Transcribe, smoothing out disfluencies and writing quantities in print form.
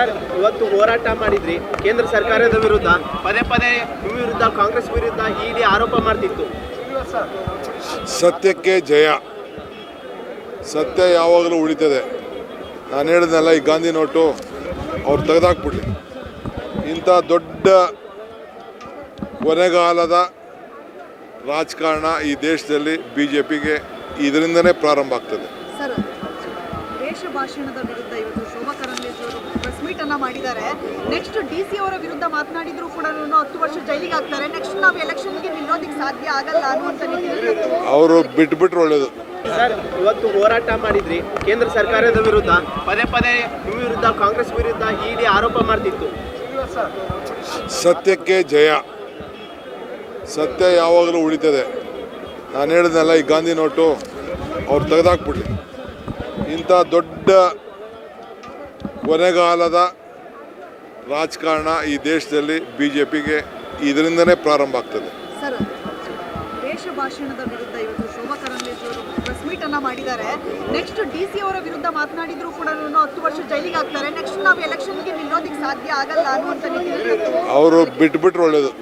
Sir, ಇವತ್ತು ಹೋರಾಟ ಮಾಡಿದ್ರಿ ಕೇಂದ್ರ ಸರ್ಕಾರದ ವಿರುದ್ಧ. ಪದೇ ಪದೇ ನಿಮ್ಮ ವಿರುದ್ಧ, ಕಾಂಗ್ರೆಸ್ ವಿರುದ್ಧ ಇಡಿ ಆರೋಪ ಮಾಡ್ತಿತ್ತು. ಸತ್ಯಕ್ಕೆ ಜಯ. ಸತ್ಯ ಯಾವಾಗಲೂ ಉಳಿತದೆ. ನಾನು ಹೇಳಿದ್ನಲ್ಲ, ಈ ಗಾಂಧಿ ನೋಟು ಅವ್ರು ತೆಗೆದಾಕ್ಬಿಡ್ಲಿ. ಇಂಥ ದೊಡ್ಡ ಕೊನೆಗಾಲದ ರಾಜಕಾರಣ ಈ ದೇಶದಲ್ಲಿ BJPಗೆ ಇದರಿಂದನೇ ಪ್ರಾರಂಭ ಆಗ್ತದೆ. ಸರ್, ವೇಷ ಭಾಷಣದ ವಿರುದ್ಧ ಇವತ್ತು ಶೋಭಾ ಕರಂದ್ಲಾಜೆ ಅವರು ಪ್ರೆಸ್ ಮೀಟ್ ಅನ್ನ ಮಾಡಿದ್ದಾರೆ. ನೆಕ್ಸ್ಟ್ DC ಅವರ ವಿರುದ್ಧ ಮಾತನಾಡಿದ್ರು ಕೂಡ 10 ವರ್ಷ ಜೈಲಿಗೆ ಹಾಕ್ತಾರೆ. ನೆಕ್ಸ್ಟ್ ನಾವು ಎಲೆಕ್ಷನ್ಗೆ ನಿಲ್ಲೋದಕ್ಕೆ ಸಾಧ್ಯ ಆಗಲ್ಲ ಅನ್ನುವಂಥ ನಿಟ್ಟಿನಲ್ಲಿ ಅವರು ಬಿಟ್ಬಿಟ್ರೆ ಒಳ್ಳೇದು. ಸರ್, ಇವತ್ತು ಹೋರಾಟ ಮಾಡಿದ್ರಿ ಕೇಂದ್ರ ಸರ್ಕಾರದ ವಿರುದ್ಧ. ಪದೇ ಪದೇ ನಿಮ್ಮ ವಿರುದ್ಧ, ಕಾಂಗ್ರೆಸ್ ವಿರುದ್ಧ ಇಡಿ ಆರೋಪ ಮಾಡ್ತಿತ್ತು. ಸತ್ಯಕ್ಕೆ ಜಯ. ಸತ್ಯ ಯಾವಾಗಲೂ ಉಳಿತದೆ. ನಾನು ಹೇಳಿದ್ನಲ್ಲ, ಈ ಗಾಂಧಿ ನೋಟು ಅವ್ರು ತೆಗೆದಾಕ್ಬಿಡ್ಲಿ. ಇಂಥ ದೊಡ್ಡ ಕೊನೆಗಾಲದ ರಾಜಕಾರಣ ಈ ದೇಶದಲ್ಲಿ BJPಗೆ ಇದರಿಂದನೇ ಪ್ರಾರಂಭ ಆಗ್ತದೆ. ಸರ್, ವೇಷ ಭಾಷಣದ ವಿರುದ್ಧ ಇವತ್ತು ಶೋಭಾ ಕರಂದ್ಲಾಜೆ ಅವರು ಪ್ರೆಸ್ ಮೀಟ್ ಅನ್ನ ಮಾಡಿದ್ದಾರೆ. ನೆಕ್ಸ್ಟ್ DC ಅವರ ವಿರುದ್ಧ ಮಾತನಾಡಿದ್ರು ಕೂಡ 10 ವರ್ಷ ಜೈಲಿಗೆ ಹಾಕ್ತಾರೆ. ನೆಕ್ಸ್ಟ್ ನಾವು ಎಲೆಕ್ಷನ್ಗೆ ನಿಲ್ಲೋದಕ್ಕೆ ಸಾಧ್ಯ ಆಗಲ್ಲ ಅನ್ನುವಂಥ ನಿಟ್ಟಿನಲ್ಲಿ ಅವರು ಬಿಟ್ಬಿಟ್ರೆ ಒಳ್ಳೇದು.